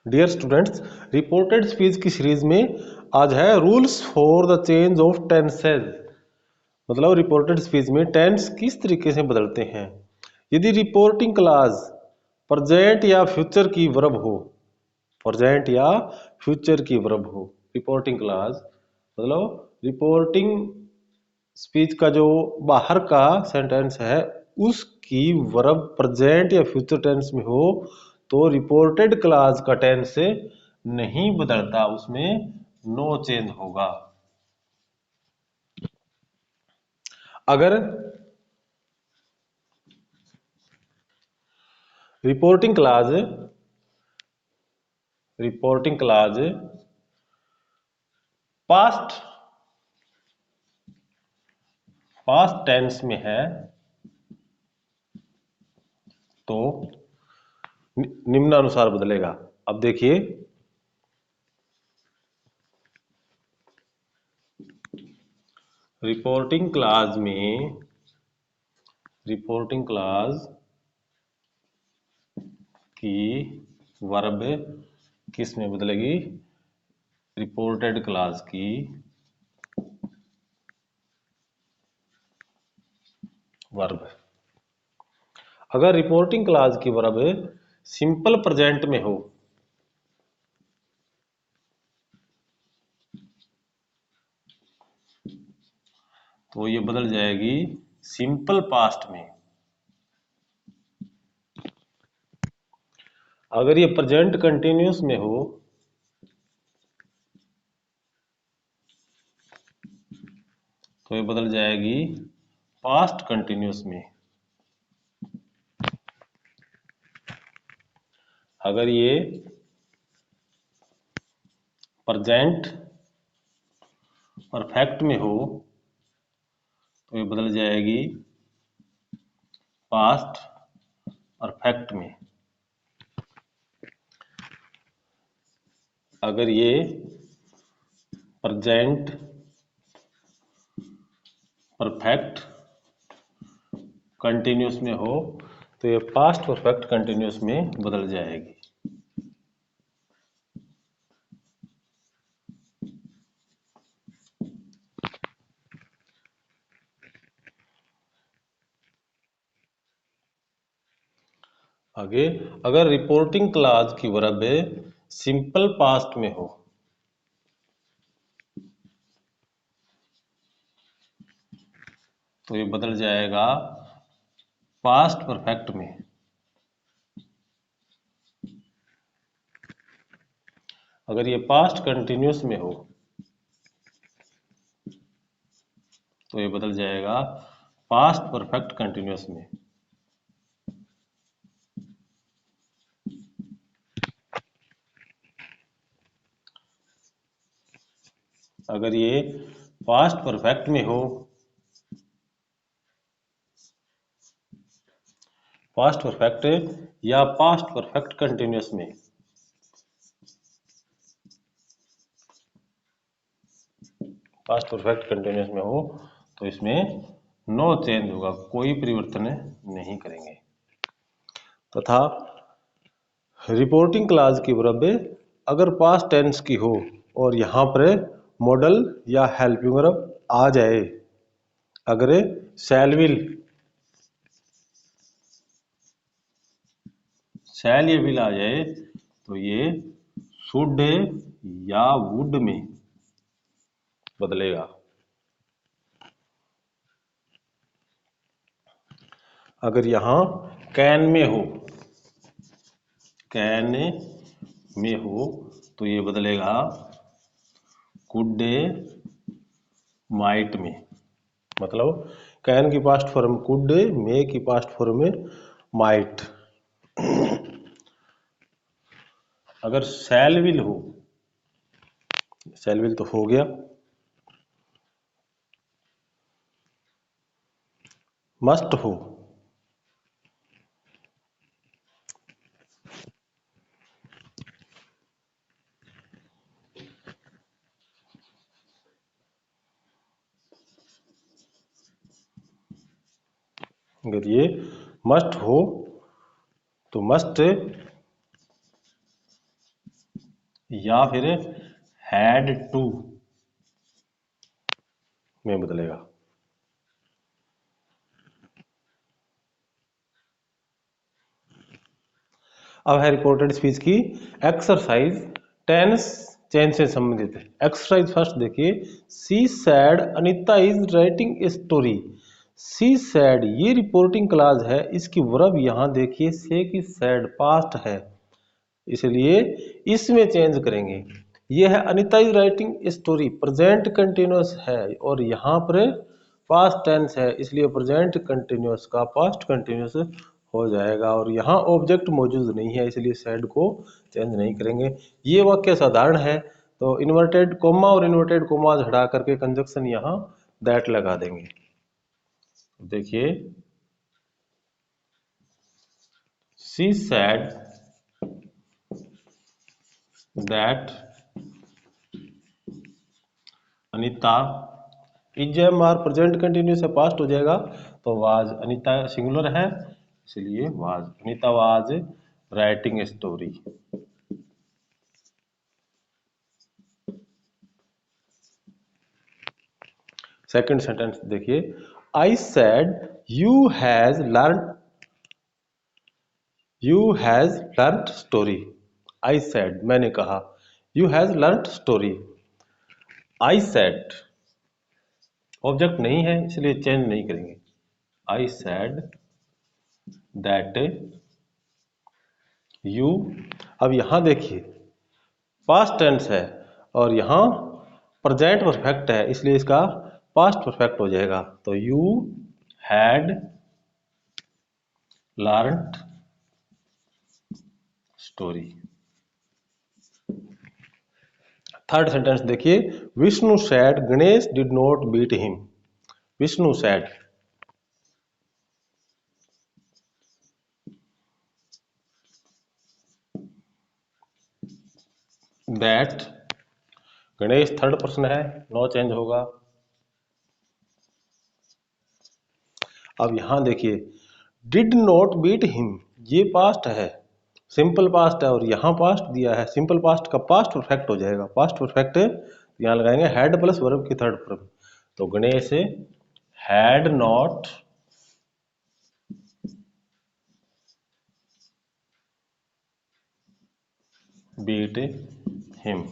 Dear students, reported speech की series में आज है rules for the change of tenses. मतलब रिपोर्टेड स्पीच में टेंस किस तरीके से बदलते हैं। यदि रिपोर्टिंग क्लास प्रेजेंट या फ्यूचर की वर्ब हो, प्रेजेंट या फ्यूचर की वर्ब हो, रिपोर्टिंग क्लास मतलब रिपोर्टिंग स्पीच का जो बाहर का सेंटेंस है उसकी वर्ब प्रेजेंट या फ्यूचर टेंस में हो तो रिपोर्टेड क्लास का टेंस नहीं बदलता, उसमें नो चेंज होगा। अगर reporting clause past past tense में है तो निम्नानुसार बदलेगा। अब देखिए, रिपोर्टिंग क्लास की वर्ब किस में बदलेगी? रिपोर्टेड क्लास की वर्ब। अगर रिपोर्टिंग क्लास की वर्ब सिंपल प्रेजेंट में हो तो ये बदल जाएगी सिंपल पास्ट में। अगर ये प्रेजेंट कंटिन्यूस में हो तो ये बदल जाएगी पास्ट कंटिन्यूस में। अगर ये प्रेजेंट परफेक्ट में हो तो ये बदल जाएगी पास्ट परफेक्ट में। अगर ये प्रेजेंट परफेक्ट कंटिन्यूस में हो तो ये पास्ट परफेक्ट कंटिन्यूस में बदल जाएगी। आगे, अगर रिपोर्टिंग क्लास की वर्ब सिंपल पास्ट में हो तो ये बदल जाएगा पास्ट परफेक्ट में। अगर ये पास्ट कंटिन्यूस में हो तो ये बदल जाएगा पास्ट परफेक्ट कंटिन्यूस में। अगर ये पास्ट परफेक्ट में हो, पास्ट परफेक्ट या पास्ट परफेक्ट कंटिन्यूस में, पास्ट परफेक्ट कंटिन्यूस में हो तो इसमें नो चेंज होगा, कोई परिवर्तन नहीं करेंगे। तथा रिपोर्टिंग क्लास की वर्ब अगर पास्ट टेंस की हो और यहां पर मॉडल या हेल्पिंग वर्ब आ जाए, अगर शैल या विल आ जाए तो ये शुड या वुड में बदलेगा। अगर यहां कैन में हो तो ये बदलेगा कुड माइट में। मतलब कैन की पास्ट फॉर्म कुड, मे की पास्ट फॉर्म माइट। अगर शैल विल तो हो गया, मस्ट हो, अगर ये मस्ट हो तो मस्ट या फिर हैड टू में बदलेगा। अब है रिपोर्टेड स्पीच की एक्सरसाइज, टेंस चेंज से संबंधित है। एक्सरसाइज फर्स्ट देखिए, she said Anita is writing a story. She said ये रिपोर्टिंग क्लास है, इसकी वर्ब यहां देखिए से की सैड पास्ट है, इसलिए इसमें चेंज करेंगे। ये है Anita is writing a story, present continuous है और यहाँ पर पास्ट टेंस है, इसलिए प्रेजेंट कंटिन्यूअस का पास्ट कंटिन्यूअस हो जाएगा। और यहाँ ऑब्जेक्ट मौजूद नहीं है, इसलिए सैड को चेंज नहीं करेंगे। ये वाक्य साधारण है, तो इन्वर्टेड कोमा और इन्वर्टेड कोमा हटा करके कंजक्शन यहाँ दैट लगा देंगे। देखिए, शी सैड दैट अनीता, इजएमआर प्रेजेंट कंटिन्यूस से पास्ट हो जाएगा, तो वाज अनीता सिंगुलर है, इसलिए was Anita was writing story. Second sentence देखिए, I said you has learned story. I said मैंने कहा, you has learned story. I said object नहीं है, इसलिए चेंज नहीं करेंगे। आई सेड दैट यू, अब यहां देखिए पास्ट टेंस है और यहां प्रेजेंट परफेक्ट है, इसलिए इसका पास्ट परफेक्ट हो जाएगा, तो you had learned story. Third sentence देखिए, Vishnu said Ganesh did not beat him. Vishnu said that, Ganesh third person है, नो चेंज होगा। अब यहां देखिए, डिड नॉट बीट हिम ये पास्ट है, सिंपल पास्ट है, और यहां पास्ट दिया है, सिंपल पास्ट का पास्ट परफेक्ट हो जाएगा। पास्ट परफेक्ट यहां लगाएंगे हैड प्लस वर्ब की थर्ड फॉर्म, तो Ganesh had not beat him.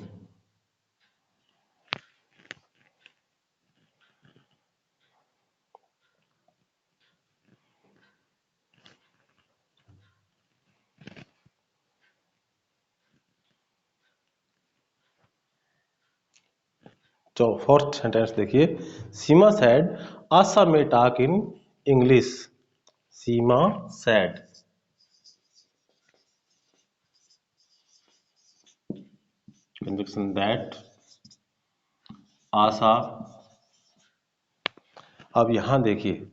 तो फोर्थ सेंटेंस देखिए, Seema said Asha may talk in English. Seema said, conjunction that, Asha. अब यहां देखिए,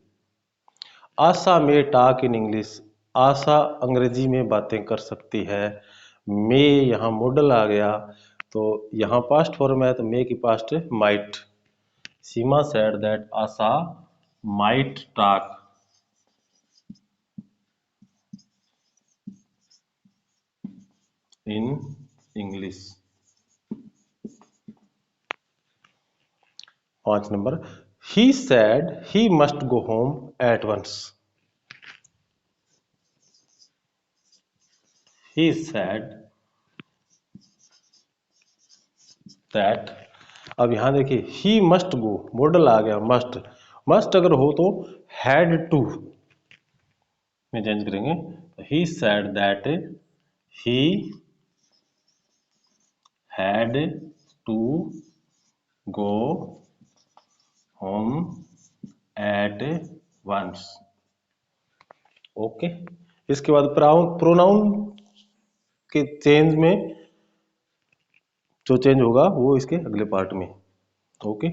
आशा में टॉक इन इंग्लिश, आशा अंग्रेजी में बातें कर सकती है। मे यहाँ मॉडल आ गया, तो यहाँ पास्ट फॉर्म है, तो मे की past might. Seema said that Asha might talk in English. 5 number, he said he must go home at once. He said that, अब यहां देखिए, ही मस्ट गो मॉडल आ गया, मस्ट। मस्ट अगर हो तो हैड टू में चेंज करेंगे, he said that he had to go home at once. Okay, इसके बाद प्रोनाउन के चेंज में जो चेंज होगा वो इसके अगले पार्ट में। ओके।